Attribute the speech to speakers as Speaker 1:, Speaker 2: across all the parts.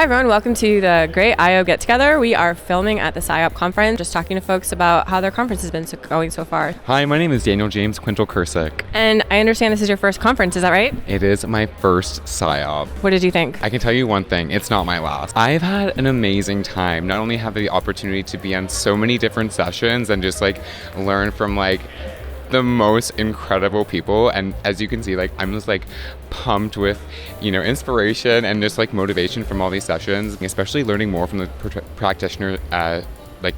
Speaker 1: Hi everyone, welcome to the Great IO Get Together. We are filming at the SIOP conference, just talking to folks about how their conference has been going so far.
Speaker 2: Hi, my name is Daniel James Quintal-Curcic.
Speaker 1: And I understand this is your first conference, is that right?
Speaker 2: It is my first SIOP.
Speaker 1: What did you think?
Speaker 2: I can tell you one thing, it's not my last. I've had an amazing time. Not only have the opportunity to be on so many different sessions and just learn from the most incredible people, and as you can see, I'm just pumped with inspiration and just motivation from all these sessions, especially learning more from the practitioner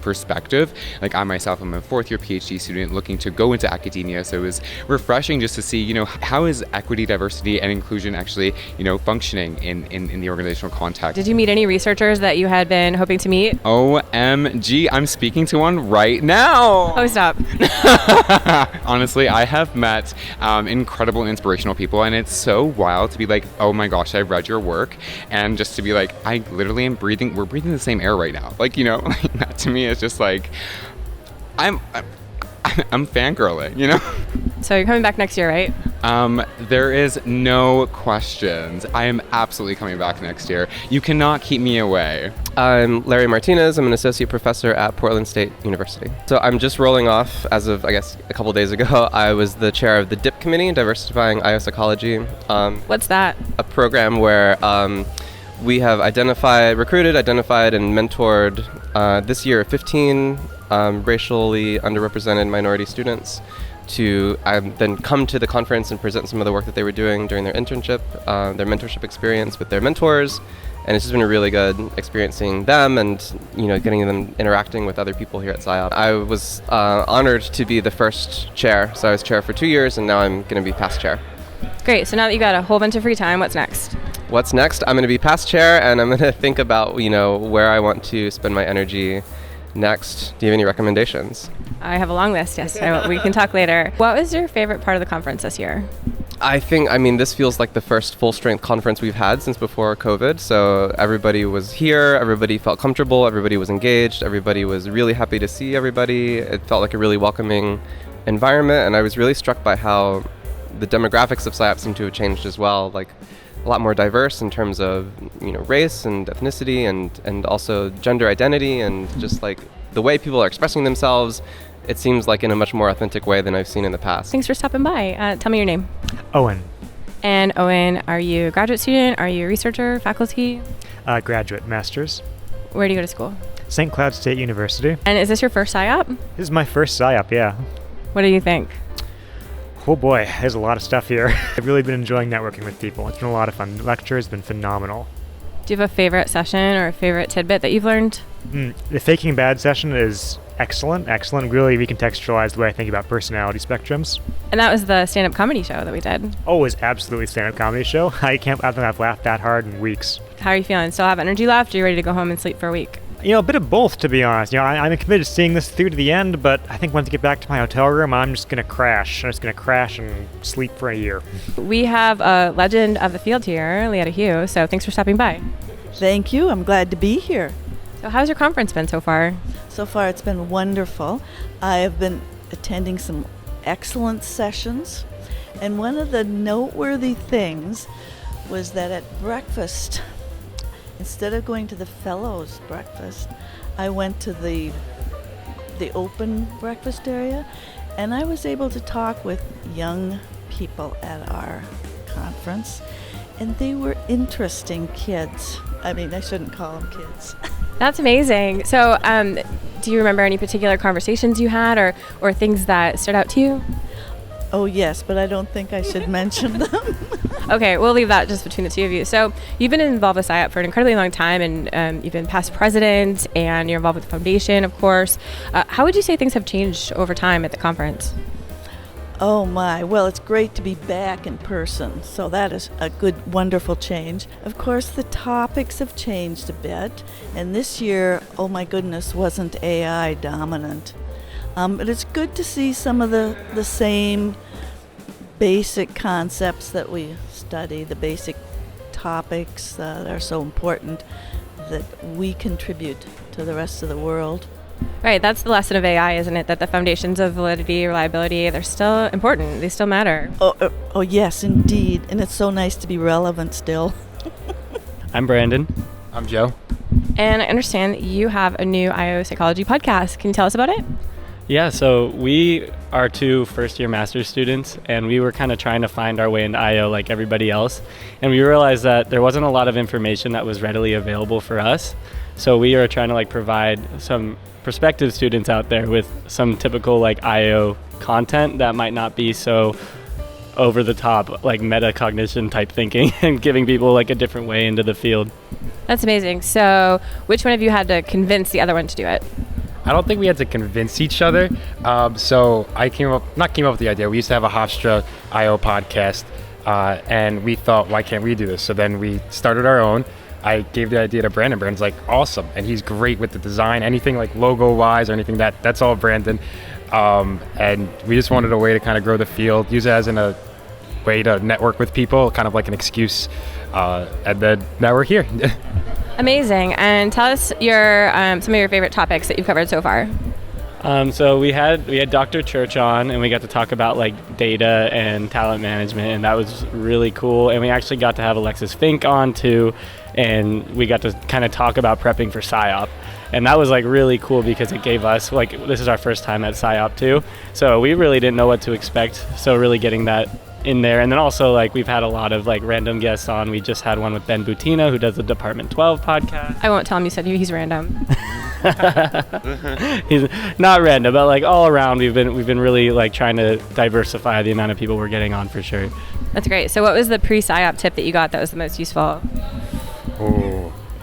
Speaker 2: perspective. I myself am a fourth year PhD student looking to go into academia, so it was refreshing just to see how is equity, diversity, and inclusion actually functioning in the organizational context.
Speaker 1: Did you meet any researchers that you had been hoping to meet?
Speaker 2: OMG, I'm speaking to one right now.
Speaker 1: Oh, stop.
Speaker 2: Honestly, I have met incredible and inspirational people, and it's so wild to be oh my gosh, I've read your work, and just to be I literally am we're breathing the same air right now. That to me is just I'm fangirling,
Speaker 1: So you're coming back next year, right?
Speaker 2: There is no questions. I am absolutely coming back next year. You cannot keep me away.
Speaker 3: I'm Larry Martinez. I'm an associate professor at Portland State University. So I'm just rolling off as of, I guess, a couple days ago. I was the chair of the DIP committee, Diversifying IO Psychology.
Speaker 1: What's that?
Speaker 3: A program where we have recruited, identified, and mentored this year 15 racially underrepresented minority students to then come to the conference and present some of the work that they were doing during their internship, their mentorship experience with their mentors. And it's just been a really good experiencing them and getting them interacting with other people here at SIOP. I was honored to be the first chair. So I was chair for 2 years, and now I'm going to be past chair.
Speaker 1: Great. So now that you got a whole bunch of free time, what's next?
Speaker 3: What's next? I'm going to be past chair, and I'm going to think about where I want to spend my energy next. Do you have any recommendations?
Speaker 1: I have a long list, yes. We can talk later. What was your favorite part of the conference this year?
Speaker 3: This feels like the first full-strength conference we've had since before COVID. So everybody was here, everybody felt comfortable, everybody was engaged, everybody was really happy to see everybody. It felt like a really welcoming environment, and I was really struck by how the demographics of SIOP seem to have changed as well. A lot more diverse in terms of race and ethnicity and also gender identity, and just the way people are expressing themselves. It seems like in a much more authentic way than I've seen in the past.
Speaker 1: Thanks for stopping by. Tell me your name.
Speaker 4: Owen.
Speaker 1: And Owen, are you a graduate student? Are you a researcher, faculty?
Speaker 4: Graduate, master's.
Speaker 1: Where do you go to school?
Speaker 4: St. Cloud State University.
Speaker 1: And is this your first SIOP?
Speaker 4: This is my first SIOP, yeah.
Speaker 1: What do you think?
Speaker 4: Oh boy, there's a lot of stuff here. I've really been enjoying networking with people. It's been a lot of fun. The lecture has been phenomenal.
Speaker 1: Do you have a favorite session or a favorite tidbit that you've learned?
Speaker 4: The Faking Bad session is excellent. Really recontextualized the way I think about personality spectrums.
Speaker 1: And that was the stand-up comedy show that we did.
Speaker 4: Oh, it was absolutely a stand-up comedy show. I don't think I've laughed that hard in weeks.
Speaker 1: How are you feeling? Still have energy left? Are you ready to go home and sleep for a week?
Speaker 4: A bit of both, to be honest. I'm committed to seeing this through to the end, but I think once I get back to my hotel room, I'm just going to crash. I'm just going to crash and sleep for a year.
Speaker 1: We have a legend of the field here, Leatta Hough, so thanks for stopping by.
Speaker 5: Thank you. I'm glad to be here.
Speaker 1: So how's your conference been so far?
Speaker 5: So far, it's been wonderful. I have been attending some excellent sessions, and one of the noteworthy things was that at breakfast, instead of going to the fellows breakfast, I went to the open breakfast area, and I was able to talk with young people at our conference, and they were interesting kids. I shouldn't call them kids.
Speaker 1: That's amazing. So do you remember any particular conversations you had or things that stood out to you?
Speaker 5: Oh, yes, but I don't think I should mention them.
Speaker 1: Okay, we'll leave that just between the two of you. So you've been involved with SIOP for an incredibly long time, and you've been past president, and you're involved with the foundation, of course. How would you say things have changed over time at the conference?
Speaker 5: Oh my, well, it's great to be back in person, so that is a good, wonderful change. Of course, the topics have changed a bit, and this year, oh my goodness, wasn't AI dominant. But it's good to see some of the same basic concepts that we study, the basic topics that are so important that we contribute to the rest of the world.
Speaker 1: Right, that's the lesson of AI, isn't it? That the foundations of validity, reliability, they're still important. They still matter.
Speaker 5: Oh yes, indeed. And it's so nice to be relevant still.
Speaker 6: I'm Brandon. I'm Joe.
Speaker 1: And I understand you have a new IO psychology podcast. Can you tell us about it?
Speaker 7: Yeah, so we are 2 first-year master's students, and we were kind of trying to find our way into IO like everybody else. And we realized that there wasn't a lot of information that was readily available for us. So we are trying to provide some prospective students out there with some typical IO content that might not be so over the top, like metacognition type thinking, and giving people a different way into the field.
Speaker 1: That's amazing. So which one of you had to convince the other one to do it?
Speaker 6: I don't think we had to convince each other. So I came up with the idea. We used to have a Hofstra IO podcast, and we thought, why can't we do this? So then we started our own. I gave the idea to Brandon. Brandon's awesome, and he's great with the design, anything logo wise or anything that's all Brandon. And we just wanted a way to kind of grow the field, use it as a way to network with people, kind of like an excuse. And then now we're here.
Speaker 1: Amazing. And tell us some of your favorite topics that you've covered so far.
Speaker 7: So we had Dr. Church on, and we got to talk about data and talent management, and that was really cool. And we actually got to have Alexis Fink on too, and we got to kind of talk about prepping for SIOP. And that was really cool because it gave us this is our first time at SIOP too, so we really didn't know what to expect. So really getting that in there, and then also we've had a lot of random guests on. We just had one with Ben Butina, who does the Department 12 podcast.
Speaker 1: I won't tell him you said he's random.
Speaker 7: He's not random, but all around we've been really trying to diversify the amount of people we're getting on for sure.
Speaker 1: That's great. So what was the pre-SIOP tip that you got that was the most useful?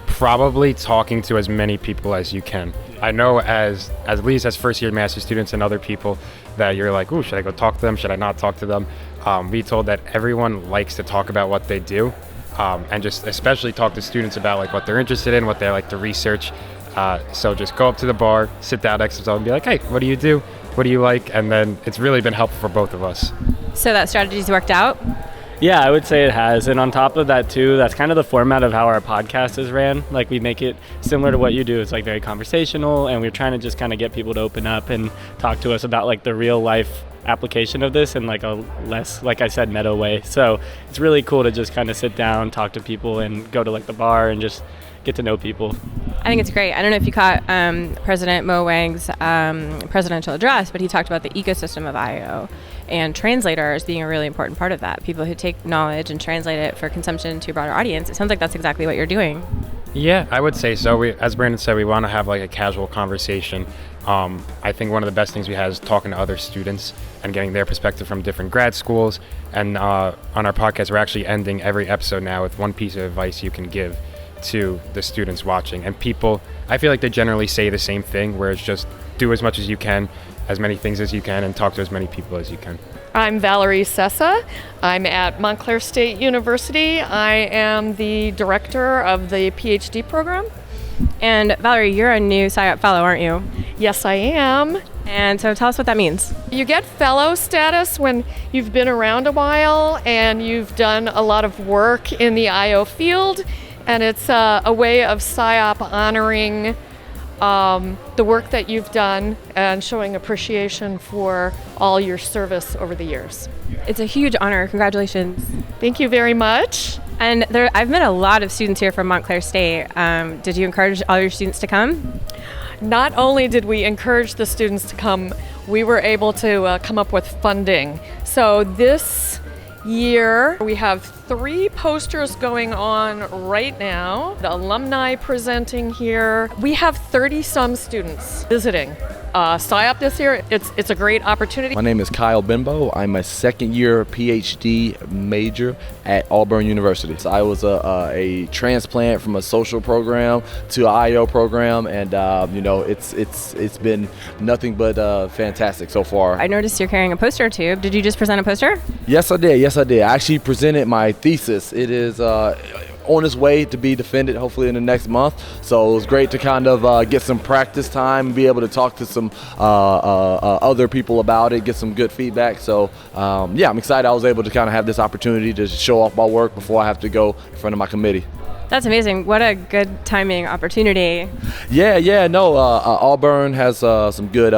Speaker 6: Probably talking to as many people as you can. I know at least as first year master's students and other people that you're ooh, should I go talk to them? Should I not talk to them? We told that everyone likes to talk about what they do, and just especially talk to students about what they're interested in, what they like to research. So just go up to the bar, sit down next to them and be hey, what do you do? What do you like? And then it's really been helpful for both of us.
Speaker 1: So that strategy's worked out?
Speaker 7: Yeah, I would say it has. And on top of that too, that's kind of the format of how our podcast is ran. We make it similar to what you do. It's very conversational, and we're trying to just kind of get people to open up and talk to us about the real life application of this in a less, like I said, meta way. So it's really cool to just kind of sit down, talk to people, and go to the bar and just get to know people.
Speaker 1: I think it's great. I don't know if you caught President Mo Wang's presidential address, but he talked about the ecosystem of IO and translators being a really important part of that. People who take knowledge and translate it for consumption to a broader audience. It sounds like that's exactly what you're doing.
Speaker 6: Yeah, I would say so. As Brandon said, we want to have a casual conversation. I think one of the best things we have is talking to other students and getting their perspective from different grad schools. And on our podcast, we're actually ending every episode now with one piece of advice you can give to the students watching. And people, I feel they generally say the same thing, where it's just do as much as you can, as many things as you can, and talk to as many people as you can.
Speaker 8: I'm Valerie Sessa. I'm at Montclair State University. I am the director of the PhD program.
Speaker 1: And Valerie, you're a new SIOP fellow, aren't you?
Speaker 8: Yes, I am.
Speaker 1: And so tell us what that means.
Speaker 8: You get fellow status when you've been around a while and you've done a lot of work in the IO field. And it's a way of SIOP honoring the work that you've done and showing appreciation for all your service over the years.
Speaker 1: It's a huge honor. Congratulations.
Speaker 8: Thank you very much.
Speaker 1: And I've met a lot of students here from Montclair State. Did you encourage all your students to come?
Speaker 8: Not only did we encourage the students to come, we were able to come up with funding. So this year we have 3 posters going on right now. The alumni presenting here. We have 30-some students visiting SIOP this year. It's a great opportunity.
Speaker 9: My name is Kyle Benbow. I'm a second-year PhD major at Auburn University. So I was a transplant from a social program to an IO program, and it's been nothing but fantastic so far.
Speaker 1: I noticed you're carrying a poster too. Did you just present a poster?
Speaker 9: Yes, I did. I actually presented my thesis. It is on its way to be defended hopefully in the next month. So it was great to kind of get some practice time and be able to talk to some other people about it, get some good feedback. So I'm excited I was able to kind of have this opportunity to show off my work before I have to go in front of my committee.
Speaker 1: That's amazing. What a good timing opportunity.
Speaker 9: Yeah, no, Auburn has some good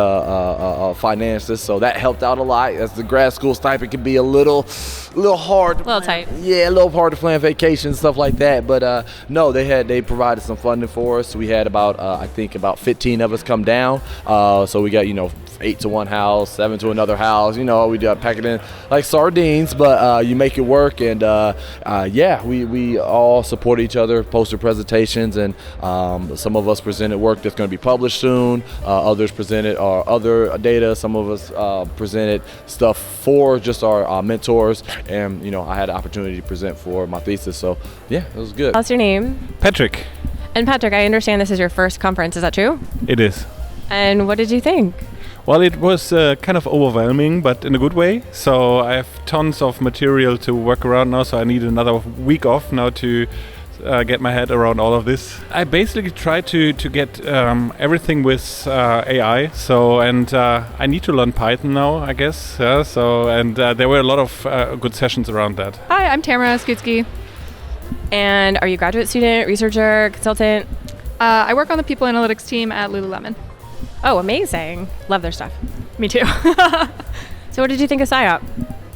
Speaker 9: finances, so that helped out a lot. As the grad school stipend can be a little hard.
Speaker 1: A little tight.
Speaker 9: Yeah, a little hard to plan vacations, stuff like that. But no, they provided some funding for us. We had about 15 of us come down. So we got 8 to one house, 7 to another house. We pack it in like sardines, but you make it work. And we all support each other, poster presentations, and some of us presented work that's going to be published soon. Others presented our other data. Some of us presented stuff for just our mentors. And I had the opportunity to present for my thesis. So yeah, it was good.
Speaker 1: What's your name?
Speaker 10: Patrick.
Speaker 1: And Patrick, I understand this is your first conference. Is that true?
Speaker 10: It is.
Speaker 1: And what did you think?
Speaker 10: Well, it was kind of overwhelming, but in a good way. So I have tons of material to work around now, so I need another week off now to get my head around all of this. I basically try to get everything with AI. So, and I need to learn Python now, I guess. There were a lot of good sessions around that.
Speaker 11: Hi, I'm Tamara Skootsky.
Speaker 1: And are you a graduate student, researcher, consultant?
Speaker 11: I work on the people analytics team at Lululemon.
Speaker 1: Oh, amazing. Love their stuff.
Speaker 11: Me too.
Speaker 1: So what did you think of SIOP?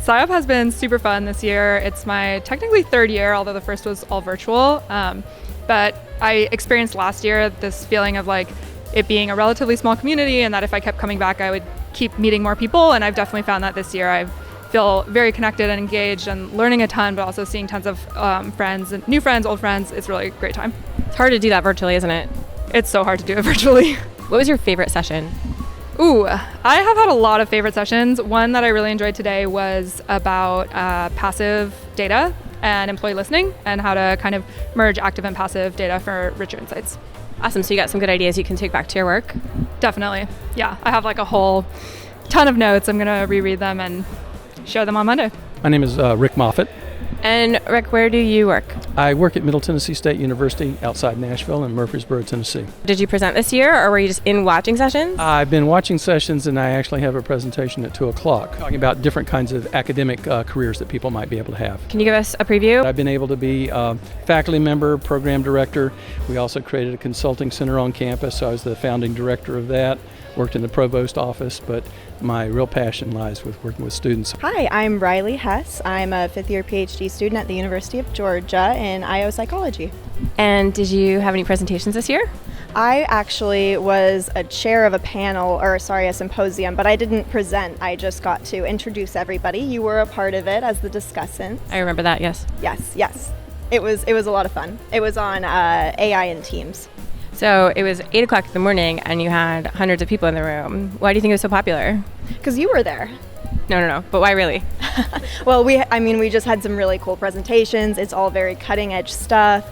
Speaker 11: SIOP has been super fun this year. It's my technically third year, although the first was all virtual. But I experienced last year this feeling of like it being a relatively small community, and that if I kept coming back, I would keep meeting more people. And I've definitely found that this year. I feel very connected and engaged and learning a ton, but also seeing tons of friends and new friends, old friends. It's really a great time.
Speaker 1: It's hard to do that virtually, isn't it?
Speaker 11: It's so hard to do it virtually.
Speaker 1: What was your favorite session?
Speaker 11: Ooh, I have had a lot of favorite sessions. One that I really enjoyed today was about passive data and employee listening and how to kind of merge active and passive data for richer insights.
Speaker 1: Awesome. So you got some good ideas you can take back to your work?
Speaker 11: Definitely. Yeah, I have like a whole ton of notes. I'm going to reread them and share them on Monday.
Speaker 12: My name is Rick Moffett.
Speaker 1: And Rick, where do you work?
Speaker 12: I work at Middle Tennessee State University outside Nashville in Murfreesboro, Tennessee.
Speaker 1: Did you present this year, or were you just in watching sessions?
Speaker 12: I've been watching sessions, and I actually have a presentation at 2 o'clock talking about different kinds of academic careers that people might be able to have.
Speaker 1: Can you give us a preview?
Speaker 12: I've been able to be a faculty member, program director. We also created a consulting center on campus, so I was the founding director of that. Worked in the provost office, but my real passion lies with working with students.
Speaker 13: Hi, I'm Riley Hess. I'm a fifth-year PhD student at the University of Georgia in IO Psychology.
Speaker 1: And did you have any presentations this year?
Speaker 13: I actually was a chair of a symposium, but I didn't present. I just got to introduce everybody. You were a part of it as the discussant.
Speaker 1: I remember that, yes.
Speaker 13: Yes. It was a lot of fun. It was on AI and Teams.
Speaker 1: So it was 8 o'clock in the morning and you had hundreds of people in the room. Why do you think it was so popular?
Speaker 13: Because you were there.
Speaker 1: No. But why really?
Speaker 13: Well, we just had some really cool presentations. It's all very cutting edge stuff,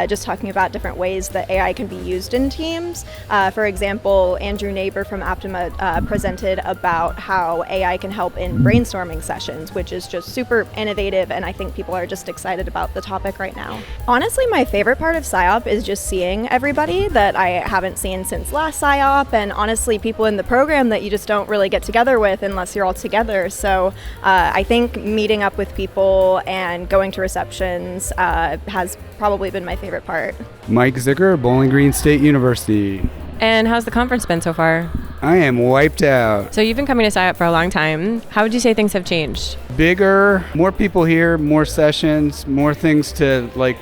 Speaker 13: just talking about different ways that AI can be used in teams. For example, Andrew Neighbor from Optima presented about how AI can help in brainstorming sessions, which is just super innovative, and I think people are just excited about the topic right now. Honestly, my favorite part of SIOP is just seeing everybody that I haven't seen since last SIOP, and honestly, people in the program that you just don't really get together with unless you're all together. So I think meeting up with people and going to receptions has probably been my favorite part.
Speaker 14: Mike Zickar, Bowling Green State University.
Speaker 1: And how's the conference been so far?
Speaker 14: I am wiped out.
Speaker 1: So you've been coming to SIOP for a long time. How would you say things have changed?
Speaker 14: Bigger, more people here, more sessions, more things to like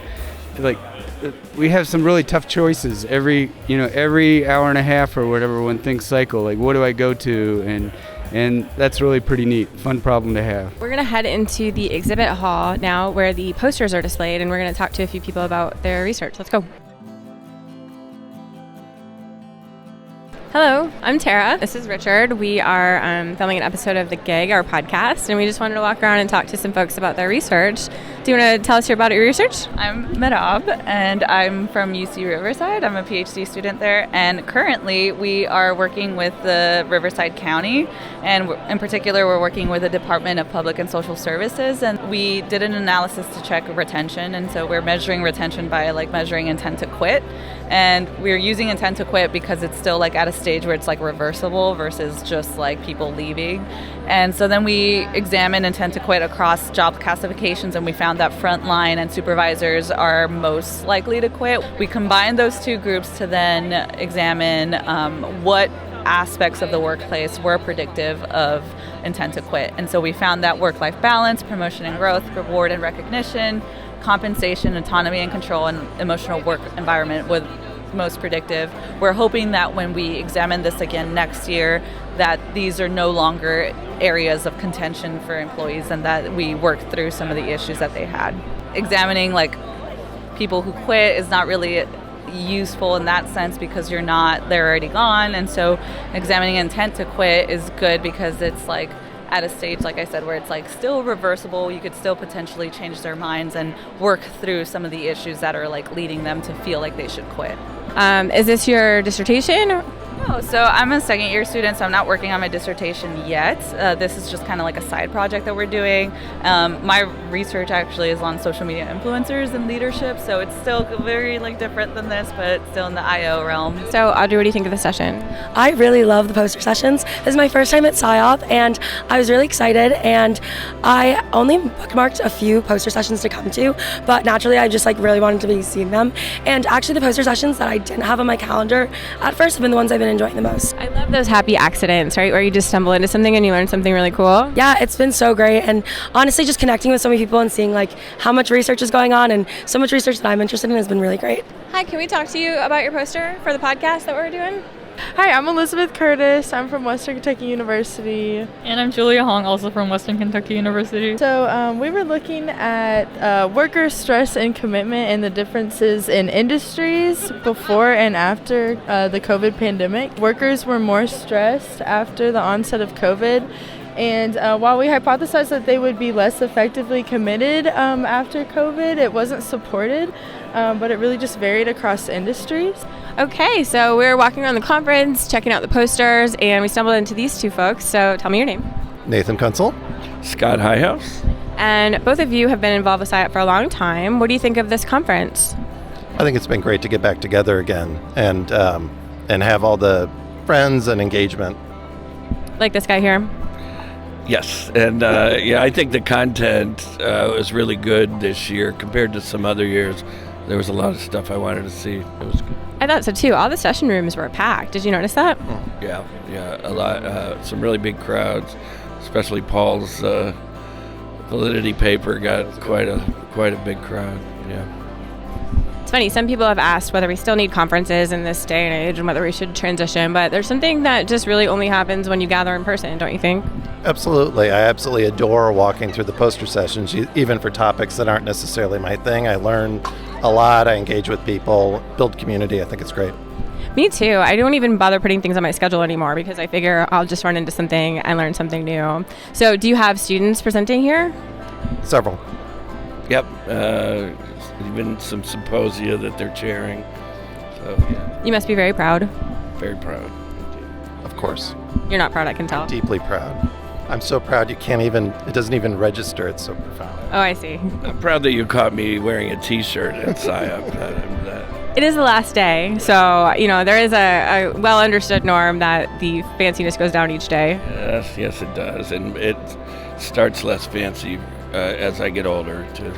Speaker 14: we have some really tough choices every hour and a half or whatever when things cycle. Like, what do I go to? And that's really pretty neat. Fun problem to have.
Speaker 1: We're going to head into the exhibit hall now where the posters are displayed, and we're going to talk to a few people about their research. Let's go. Hello, I'm Tara. This is Richard. We are filming an episode of The Gig, our podcast, and we just wanted to walk around and talk to some folks about their research. Do you want to tell us here about your research?
Speaker 15: I'm Merab, and I'm from UC Riverside. I'm a PhD student there, and currently we are working with the Riverside County, and in particular we're working with the Department of Public and Social Services, and we did an analysis to check retention, and so we're measuring retention by measuring intent to quit. And we're using intent to quit because it's still at a stage where it's reversible versus just people leaving. And so then we examined intent to quit across job classifications, and we found found that frontline and supervisors are most likely to quit. We combined those two groups to then examine what aspects of the workplace were predictive of intent to quit. And so we found that work-life balance, promotion and growth, reward and recognition, compensation, autonomy and control, and emotional work environment was most predictive. We're hoping that when we examine this again next year, that these are no longer areas of contention for employees and that we work through some of the issues that they had. Examining like people who quit is not really useful in that sense because they're already gone. And so examining intent to quit is good because it's like at a stage, like I said, where it's like still reversible. You could still potentially change their minds and work through some of the issues that are like leading them to feel like they should quit.
Speaker 1: Is this your dissertation?
Speaker 15: No, so I'm a second year student, so I'm not working on my dissertation yet. This is just kind of like a side project that we're doing. My research actually is on social media influencers and leadership, so it's still very like different than this, but still in the IO realm.
Speaker 1: So Audrey, what do you think of the session?
Speaker 16: I really love the poster sessions. This is my first time at SIOP, and I was really excited, and I only bookmarked a few poster sessions to come to, but naturally I just like really wanted to be seeing them. And actually the poster sessions that I didn't have on my calendar at first have been the ones I've been enjoying the most.
Speaker 1: I love those happy accidents, right? Where you just stumble into something and you learn something really cool.
Speaker 16: Yeah, it's been so great, and honestly just connecting with so many people and seeing like how much research is going on and so much research that I'm interested in has been really great.
Speaker 1: Hi, can we talk to you about your poster for the podcast that we're doing?
Speaker 17: Hi, I'm Elizabeth Curtis. I'm from Western Kentucky University.
Speaker 18: And I'm Julia Hong, also from Western Kentucky University.
Speaker 17: So we were looking at worker stress and commitment and the differences in industries before and after the COVID pandemic. Workers were more stressed after the onset of COVID. And while we hypothesized that they would be less effectively committed after COVID, it wasn't supported, but it really just varied across industries.
Speaker 1: Okay, so we were walking around the conference, checking out the posters, and we stumbled into these two folks. So tell me your name.
Speaker 19: Nathan Kuncel.
Speaker 20: Scott Highhouse.
Speaker 1: And both of you have been involved with SIOP for a long time. What do you think of this conference?
Speaker 19: I think it's been great to get back together again and have all the friends and engagement.
Speaker 1: Like this guy here?
Speaker 20: Yes, and I think the content was really good this year compared to some other years. There was a lot of stuff I wanted to see. It was good.
Speaker 1: I thought so too. All the session rooms were packed. Did you notice that?
Speaker 20: Yeah, a lot. Some really big crowds, especially Paul's validity paper got quite a big crowd. Yeah.
Speaker 1: It's funny, some people have asked whether we still need conferences in this day and age and whether we should transition, but there's something that just really only happens when you gather in person, don't you think?
Speaker 19: Absolutely. I absolutely adore walking through the poster sessions, even for topics that aren't necessarily my thing. I learn a lot. I engage with people, build community. I think it's great.
Speaker 1: Me too. I don't even bother putting things on my schedule anymore because I figure I'll just run into something and learn something new. So do you have students presenting here?
Speaker 19: Several.
Speaker 20: Yep. Even some symposia that they're chairing. So, yeah.
Speaker 1: You must be very proud.
Speaker 20: Very proud.
Speaker 19: Of course.
Speaker 1: You're not proud, I can tell.
Speaker 19: Deeply proud. I'm so proud it doesn't even register. It's so profound.
Speaker 1: Oh, I see.
Speaker 20: I'm proud that you caught me wearing a t-shirt at SIOP.
Speaker 1: It is the last day, so, there is a well understood norm that the fanciness goes down each day.
Speaker 20: Yes, it does. And it starts less fancy as I get older, too.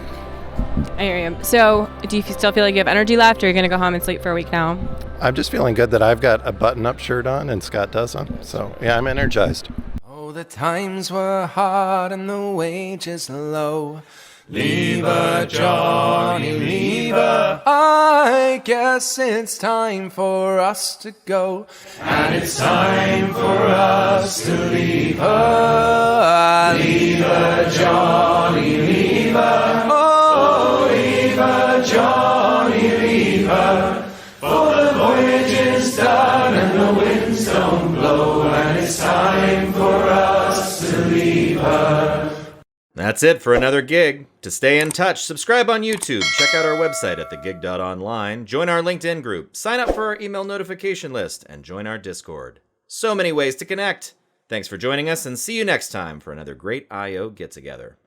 Speaker 1: I hear you. So, do you still feel like you have energy left, or are you going to go home and sleep for a week now?
Speaker 19: I'm just feeling good that I've got a button-up shirt on and Scott doesn't. So, yeah, I'm energized.
Speaker 21: Oh, the times were hard and the wages low. Leatta, Johnny, Leatta. I guess it's time for us to go. And it's time for us to leave her. Leatta, Johnny, Leatta. Oh, Leatta, Johnny, Leatta. For the voyage is done and the winds don't blow. And it's time for us to leave her.
Speaker 22: That's it for another gig. To stay in touch, subscribe on YouTube, check out our website at thegig.online, join our LinkedIn group, sign up for our email notification list, and join our Discord. So many ways to connect. Thanks for joining us, and see you next time for another great I.O. get-together.